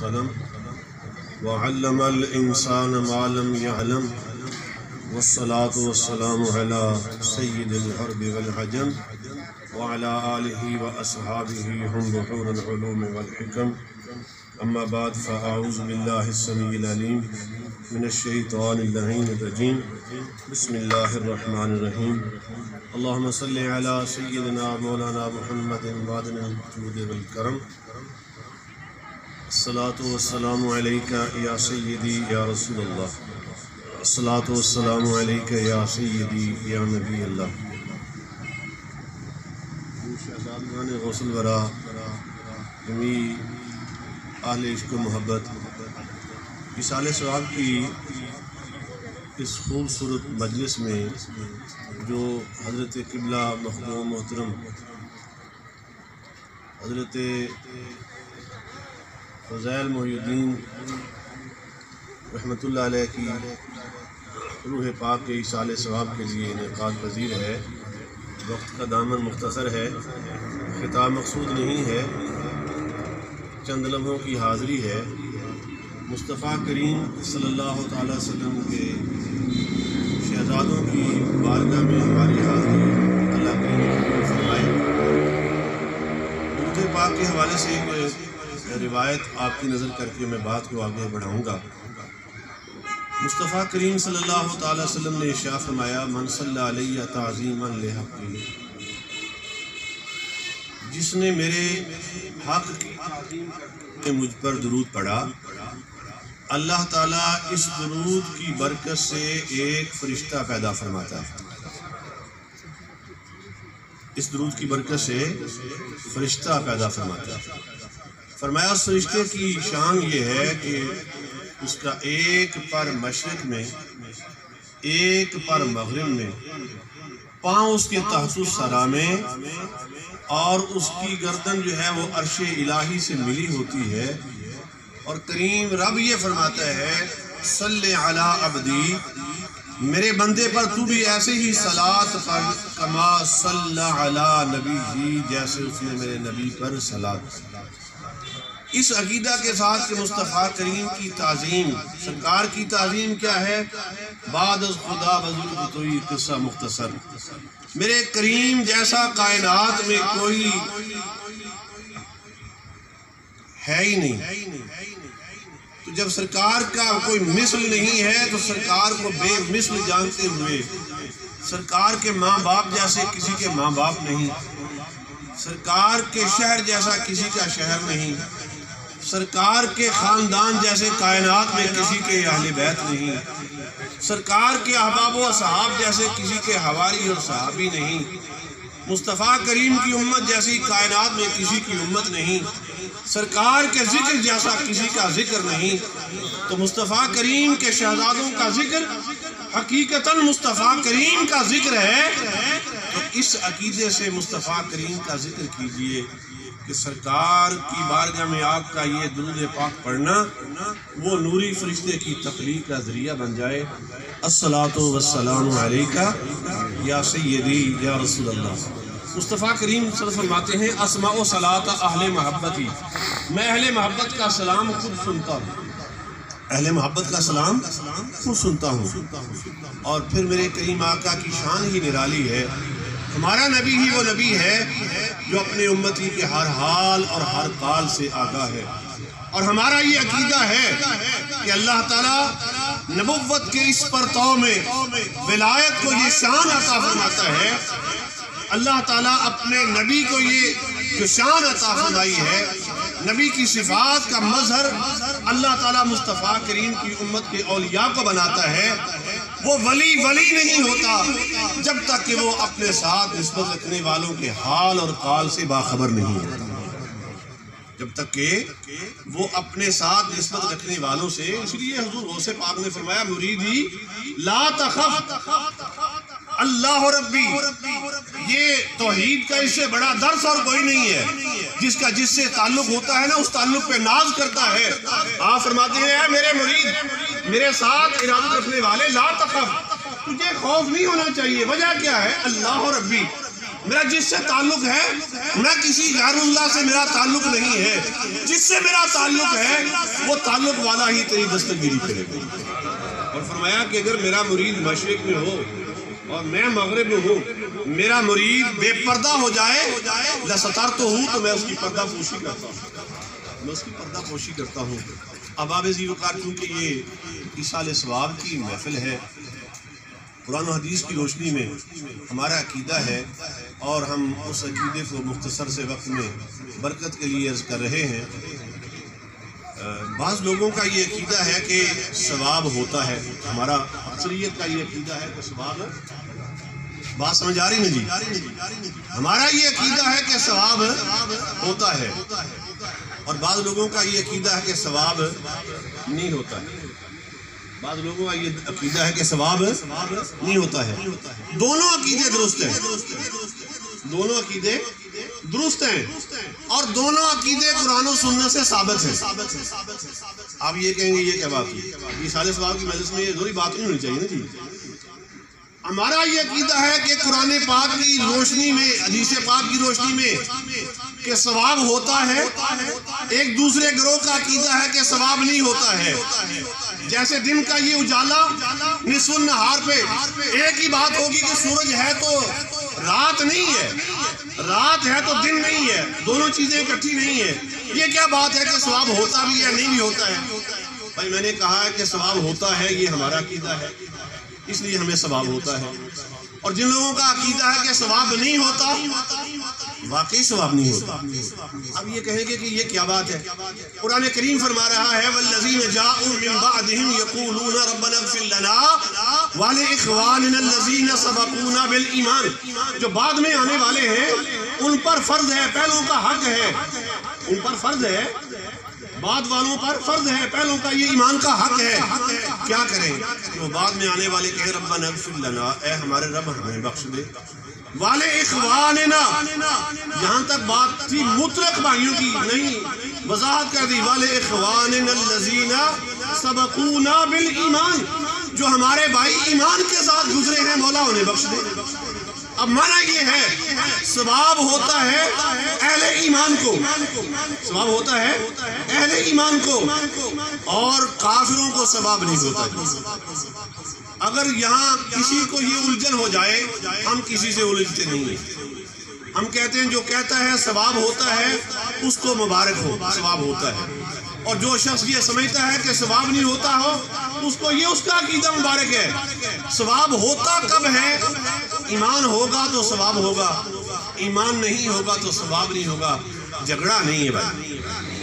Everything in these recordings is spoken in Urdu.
والقلم وعلم الإنسان ما لم يعلم والصلاة والسلام على سيد العرب والعجم وعلى آله وأصحابه هم بحور العلوم والحكم. أما بعد فأعوذ بالله السميع العليم من الشيطان اللعين الرجيم. بسم الله الرحمن الرحيم. اللهم صل على سيدنا مولانا محمد معدن الجود والكرم. الصلاة والسلام عليك يا سيدي يا رسول الله. الصلاة والسلام عليك يا سيدي يا نبي الله. شہزادگان غوث الورا، جمیع اہل عشق و محبت، اصال ثواب کی اس خوبصورت مجلس میں جو حضرت قبلہ مخدوم محترم حضرت فضیل محی الدین رحمۃ اللہ علیہ کی روح پاک کے اصال ثواب کے لیے انعقاد پذیر ہے. وقت کا دامن مختصر ہے، خطاب مقصود نہیں ہے، چند لمحوں کی حاضری ہے. مصطفیٰ کریم صلی اللہ تعالیٰ وسلم کے شہزادوں کی بارگاہ میں ہماری حاضری اللہ کریم قبول فرمائے. درود پاک کے حوالے سے ایک روایت آپ کی نظر کر کے میں بات کو آگے بڑھاؤں گا. مصطفیٰ کریم صلی اللہ تعالیٰ وسلم نے ارشاد فرمایا، من صلی علیہ تعظیما لحقی، جس نے میرے حق کی تعظیم کے مجھ پر درود پڑھا، اللہ تعالیٰ اس درود کی برکت سے ایک فرشتہ پیدا فرماتا ہے. اس درود کی برکت سے فرشتہ پیدا فرماتا ہے. فرمایا اس فرشتے کی شان یہ ہے کہ اس کا ایک پر مشرق میں ایک پر مغرب میں، پاؤں اس کے تحت الثری میں، اور اس کی گردن جو ہے وہ عرش الہی سے ملی ہوتی ہے. اور کریم رب یہ فرماتا ہے، صلی علی عبدی، میرے بندے پر تو بھی ایسے ہی صلاۃ پڑھ، کما صلی علی نبی جی، جیسے اس نے میرے نبی پر صلاۃ. اس عقیدہ کے ساتھ کہ مصطفیٰ کریم کی تعظیم، سرکار کی تعظیم کیا ہے؟ بعد از خدا بزرگ تو یہ قصہ مختصر، میرے کریم جیسا کائنات میں کوئی ہے ہی نہیں. تو جب سرکار کا کوئی مثل نہیں ہے تو سرکار کو بے مثل جانتے ہوئے، سرکار کے ماں باپ جیسے کسی کے ماں باپ نہیں، سرکار کے شہر جیسا کسی کا شہر نہیں، سرکار کے خاندان جیسے کائنات میں کسی کے اہل بیت نہیں، سرکار کے احباب و اصحاب جیسے کسی کے حواری اور صحابی نہیں، مصطفیٰ کریم کی امت جیسی کائنات میں کسی کی امت نہیں، سرکار کے ذکر جیسا کسی کا ذکر نہیں. تو مصطفیٰ کریم کے شہزادوں کا ذکر حقیقتاً مصطفیٰ کریم کا ذکر ہے. تو اس عقیدے سے مصطفیٰ کریم کا ذکر کیجئے کہ سرکار کی بارگاہ میں آپ کا یہ درود پاک پڑھنا وہ نوری فرشتے کی تخلیق کا ذریعہ بن جائے. الصلاۃ والسلام علیکہ یا سیدی یا رسول اللہ. مصطفیٰ کریم صلی اللہ علیہ وسلم فرماتے ہیں، اسمع و صلاۃ اہل محبتی، میں اہل محبت کا سلام خود سنتا ہوں. اہل محبت کا سلام خود سنتا ہوں. اور پھر میرے کریم آقا کی شان ہی نرالی ہے. ہمارا نبی ہی وہ نبی ہے جو اپنے امتی کے ہر حال اور ہر قال سے آگاہ ہے. اور ہمارا یہ عقیدہ ہے کہ اللہ تعالیٰ نبوت کے اس پرتو میں ولایت کو یہ شان عطا فرماتا ہے. اللہ تعالیٰ اپنے نبی کو یہ جو شان عطا فرمائی ہے، نبی کی صفات کا مظہر اللہ تعالیٰ مصطفیٰ کریم کی امت کے اولیاء کو بناتا ہے. وہ ولی نہیں ہوتا جب تک کہ وہ اپنے ساتھ نسبت رکھنے والوں کے حال اور قال سے باخبر نہیں ہوتا. جب تک کہ وہ اپنے ساتھ نسبت رکھنے والوں سے، اس لیے حضور غوث پاک نے فرمایا، مریدی لا تخف اللہ ربی. یہ توحید کا اس سے بڑا درس اور کوئی نہیں ہے. جس سے تعلق ہوتا ہے نا، اس تعلق پہ ناز کرتا ہے. آپ فرماتے ہیں، اے میرے مرید، میرے ساتھ ارادت رکھنے والے، لا تخف، تجھے خوف نہیں ہونا چاہیے. وجہ کیا ہے؟ اللہ ربی، میرا جس سے تعلق ہے نہ کسی غیر اللہ سے میرا تعلق نہیں ہے، جس سے میرا تعلق ہے وہ تعلق والا ہی تیری دستگیری کرے گا۔ اور فرمایا کہ اگر میرا مرید مشرق میں ہو اور میں مغرب میں ہوں، میرا مرید بے پردہ ہو جائے لستر تو ہوں تو میں اس کی پردہ پوشی کرتا ہوں، میں اس کی پردہ پوشی کرتا ہوں۔ اب ذی وقار چونکہ یہ ایصال ثواب کی محفل ہے، قرآن و حدیث کی روشنی میں ہمارا عقیدہ ہے اور ہم اس عقیدے کو مختصر سے وقت میں برکت کے لیے عرض کر رہے ہیں۔ بعض لوگوں کا یہ عقیدہ ہے کہ ثواب ہوتا ہے، ہمارا اکثریت کا یہ عقیدہ ہے کہ ثواب، بات سمجھ آ رہی نا جی؟ ہمارا یہ عقیدہ ہے کہ ثواب ہوتا ہے، اور بعض لوگوں کا یہ عقیدہ ہے کہ ثواب نہیں ہوتا ہے۔ بعض لوگوں کا یہ عقیدہ ہے کہ ثواب نہیں ہوتا ہے۔ دونوں عقیدے درست ہیں، دونوں عقیدے درست ہیں، اور دونوں عقیدے قرآن و سنت سے ثابت ہیں۔ آپ یہ کہیں گے یہ کیا بات ہے؟ یہ سارے ثواب کی مجلس میں یہ ضروری بات نہیں ہونی چاہیے نا جی۔ ہمارا یہ عقیدہ ہے کہ قرآن پاک کی روشنی میں، حدیث پاک کی روشنی میں کہ ثواب ہوتا ہے، ایک دوسرے گروہ کا عقیدہ ہے کہ ثواب نہیں ہوتا ہے۔ جیسے دن کا یہ اجالا نصف النہار پہ ایک ہی بات ہوگی کہ سورج ہے تو رات نہیں ہے، رات ہے تو دن نہیں ہے، دونوں چیزیں اکٹھی نہیں ہیں۔ یہ کیا بات ہے کہ ثواب ہوتا بھی ہے نہیں بھی ہوتا ہے؟ بھائی میں نے کہا ہے کہ ثواب ہوتا ہے، یہ ہمارا عقیدہ ہے، اس لیے ہمیں ثواب ہوتا ہے۔ اور جن لوگوں کا عقیدہ ہے کہ ثواب نہیں ہوتا، واقعی ثواب نہیں ہوتا۔ اب یہ کہیں گے کہ یہ کیا بات ہے؟ قرآن کریم فرما رہا ہے والذین جاءوا من بعدهم یقولون ربنا اغفر لنا ولإخواننا الذین سبقونا بالایمان، جو بعد میں آنے والے ہیں ان پر فرض ہے، پہلوں کا حق ہے، ان پر فرض ہے، بعد والوں پر فرض ہے، پہلوں کا یہ ایمان کا حق ہے۔ کیا کریں کہ وہ بعد میں آنے والے کہیں ربنا اغفر لنا، اے ہمارے رب ہمیں بخش دے، والے اخواننا، یہاں تک بات تھی مطلق بھائیوں کی نہیں، وضاحت کر دی، والے اخواننا الذین سبقونا بالایمان، جو ہمارے بھائی ایمان کے ساتھ گزرے ہیں مولا انہیں بخش دے۔ اب معنی یہ ہے ثواب ہوتا ہے اہل ایمان کو، ثواب ہوتا ہے اہل ایمان کو، اور کافروں کو ثواب نہیں ہوتا۔ اگر یہاں کسی کو یہ الجھن ہو جائے، ہم کسی سے الجھتے نہیں ہیں، ہم کہتے ہیں جو کہتا ہے ثواب ہوتا ہے اس کو مبارک ہو، ثواب ہوتا ہے، اور جو شخص یہ سمجھتا ہے کہ ثواب نہیں ہوتا ہو اس کو یہ اس کا عقیدہ مبارک ہے۔ ثواب ہوتا کب ہے؟ ایمان ہوگا تو ثواب ہوگا، ایمان نہیں ہوگا تو ثواب نہیں ہوگا، جھگڑا نہیں ہے بھائی۔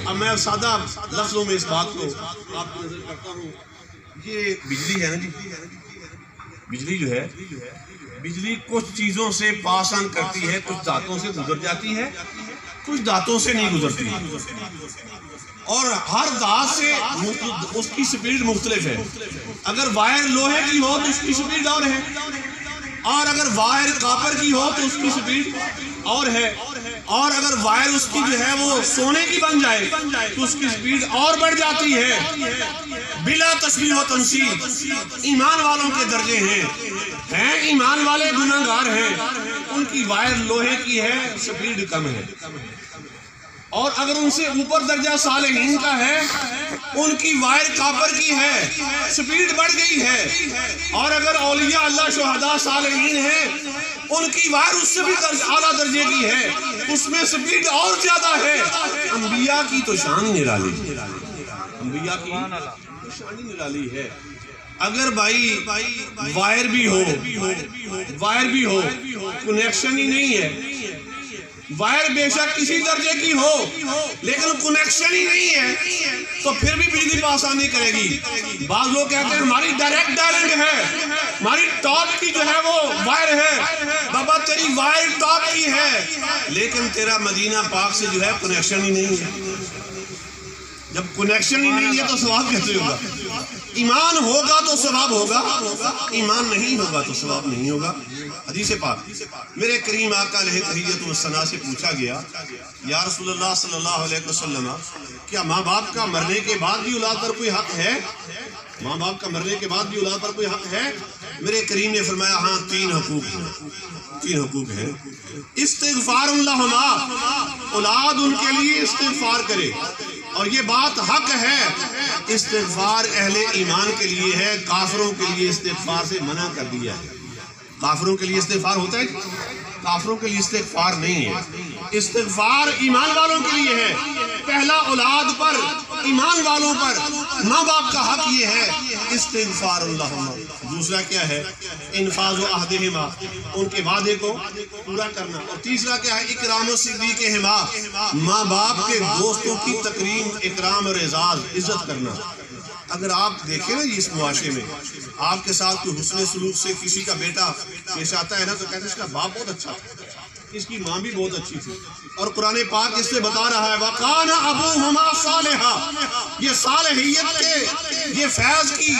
اب میں سادہ لفظوں میں اس بات کو آپ کو نظر کرتا ہوں، یہ بجلی ہے نا جی، بجلی جو ہے، بجلی کچھ چیزوں سے پاس آن کرتی ہے، کچھ دھاتوں سے گزر جاتی ہے، کچھ دھاتوں سے نہیں گزرتی، اور ہر دھات سے اس کی سپیڈ مختلف ہے۔ اگر وائر لوہے کی ہو تو اس کی سپیڈ اور ہے، اور اگر وائر کاپر کی ہو تو اس کی سپیڈ اور ہے، اور اگر وائر اس کی جو ہے وہ سونے کی بن جائے تو اس کی سپیڈ اور بڑھ جاتی ہے۔ بلا تشبیہ و تمثیل ایمان والوں کے درجے ہیں ایمان والے گناہگار ہیں، ان کی وائر لوہے کی ہے، سپیڈ کم ہے، اور اگر ان سے اوپر درجہ صالحین کا ہے ان کی وائر کاپر کی ہے، سپیڈ بڑھ گئی ہے، اور اگر اولیاء اللہ شہداء صالحین ہیں ان کی وائر اس سے بھی اعلیٰ درجے کی ہے، اس میں سپیڈ اور زیادہ ہے۔ انبیاء کی تو شان نرالی، انبیاء کی شان نرالی ہے۔ اگر بھائی وائر بھی ہو، وائر بھی ہو، کنیکشن ہی نہیں ہے، وائر بے شک کسی درجے کی ہو لیکن کنیکشن ہی نہیں ہے تو پھر بھی بجلی پاس نہیں کرے گی۔ بعض لوگ کہتے ہیں ہماری ڈائریکٹ ڈائلنگ ہے، ہماری ٹاپ کی جو ہے وہ وائر ہے، بابا تیری وائر ٹاپ کی ہے لیکن تیرا مدینہ پاک سے جو ہے کنیکشن ہی نہیں ہے۔ جب کنیکشن ہی نہیں ہے تو ثواب کیسے ہوگا؟ ایمان ہوگا تو ثواب ہوگا، ایمان نہیں ہوگا تو ثواب نہیں ہوگا۔ حدیث پاک میرے کریم آقا علیہ تحیت والثناء سے پوچھا گیا، یا رسول اللہ صلی اللہ علیہ وسلم، کیا ماں باپ کا مرنے کے بعد بھی اولاد پر کوئی حق ہے؟ ماں باپ کا مرنے کے بعد بھی اولاد پر کوئی حق ہے؟ میرے کریم نے فرمایا ہاں تین حقوق ہیں. استغفار اللہما، اولاد ان کے لیے استغفار کرے، اور یہ بات حق ہے. استغفار اہل ایمان کے لیے ہے، کافروں کے لیے استغفار سے منع کر دیا ہے. کافروں کے لیے استغفار ہوتا ہے، کافروں کے لیے استغفار نہیں ہے. استغفار ایمان والوں کے لیے ہے. پہلا اولاد پر، ایمان والوں پر ماں باپ کا حق یہ ہے استغفار اللہما. دوسرا کیا ہے؟ انفاذ عہدہما، ان کے وعدے کو پورا کرنا. اور تیسرا کیا ہے؟ اکرام صدیقہما، ماں باپ کے دوستوں کی تکریم، اکرام اور اعزاز، عزت کرنا. اگر آپ دیکھیں نا اس معاشرے میں آپ کے ساتھ کوئی حسن سلوک سے کسی کا بیٹا پیش آتا ہے نا تو کہتے ہیں اس کا باپ بہت اچھا تھا، اس کی ماں بھی بہت اچھی تھی. اور قرآن پاک اس سے بتا رہا ہے وَقَانَ أَبُوهُمَا صَالِحًا. یہ صالحیت کے، یہ فیض کی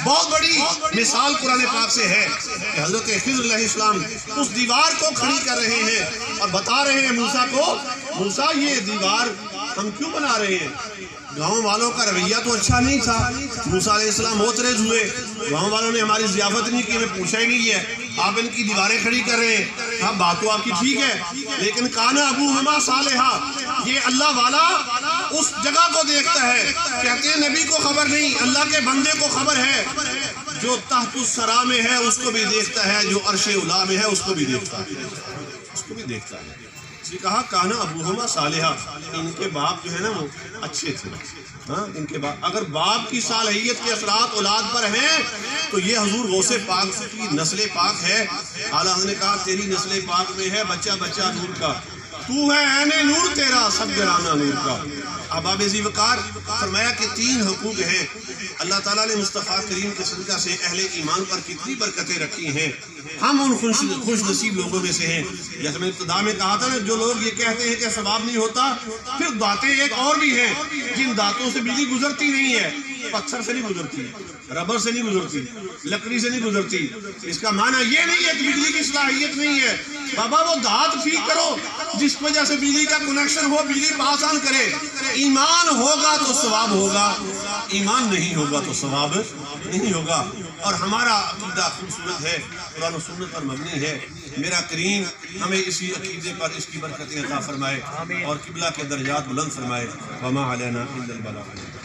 بہت بڑی مثال قرآن پاک سے ہے کہ حضرت خضر علیہ السلام اس دیوار کو کھڑی کر رہے ہیں اور بتا رہے ہیں موسیٰ کو، موسیٰ یہ دیوار ہم کیوں بنا رہے ہیں؟ گاؤں والوں کا رویہ تو اچھا نہیں تھا. موسیٰ علیہ السلام معترض ہوئے، گاؤں والوں نے ہماری ضیافت نہیں کی، ہمیں پوچھا ہی نہیں ہے، آپ ان کی دیواریں کھڑی کر رہے ہیں. ہاں بات تو آپ کی ٹھیک ہے، لیکن کانا ابوہما صالحا، یہ اللہ والا اس جگہ کو دیکھتا ہے. کہتے ہیں نبی کو خبر نہیں، اللہ کے بندے کو خبر ہے. جو تحت الثری میں ہے اس کو بھی دیکھتا ہے، جو عرش اولی میں ہے اس کو بھی دیکھتا ہے، اس کو بھی دیکھتا ہے. اس نے کہا کانا ابوہما صالحا، ان کے باپ جو ہے نا وہ اچھے تھے. ہاں ان کے باپ، اگر باپ کی صالحیت کے اثرات اولاد پر ہیں تو یہ حضور غوث پاک کی نسل پاک ہے. اعلیٰ حضرت نے کہا تیری نسل پاک میں ہے بچہ بچہ نور کا، تو ہے عین نور تیرا سب گرانا نور کا. احباب ذی وقار فرمایا کہ تین حقوق ہیں. اللہ تعالیٰ نے مصطفیٰ کریم کے صدقہ سے اہل ایمان پر کتنی برکتیں رکھی ہیں. ہم ان خوش نصیب لوگوں میں سے ہیں. جیسے میں ابتدا میں کہا تھا نا، جو لوگ یہ کہتے ہیں کہ ثواب نہیں ہوتا، پھر دانتیں ایک اور بھی ہیں جن دانتوں سے بجلی گزرتی نہیں ہے. پتھر سے نہیں گزرتی، ربر سے نہیں گزرتی، لکڑی سے نہیں گزرتی. اس کا معنی یہ نہیں ہے کہ بجلی کی صلاحیت نہیں ہے. بابا وہ دھات ٹھیک کرو جس وجہ سے بجلی کا کنیکشن ہو، بجلی پاس آن کرے. ایمان ہوگا تو ثواب ہوگا، ایمان نہیں ہوگا تو ثواب نہیں ہوگا. اور ہمارا عقیدہ خوبصورت ہے، قرآن و سنت پر مبنی ہے. میرا کریم ہمیں اسی عقیدے پر اس کی برکتیں عطا فرمائے اور قبلہ کے درجات بلند فرمائے. وما علینا الا البلاغ.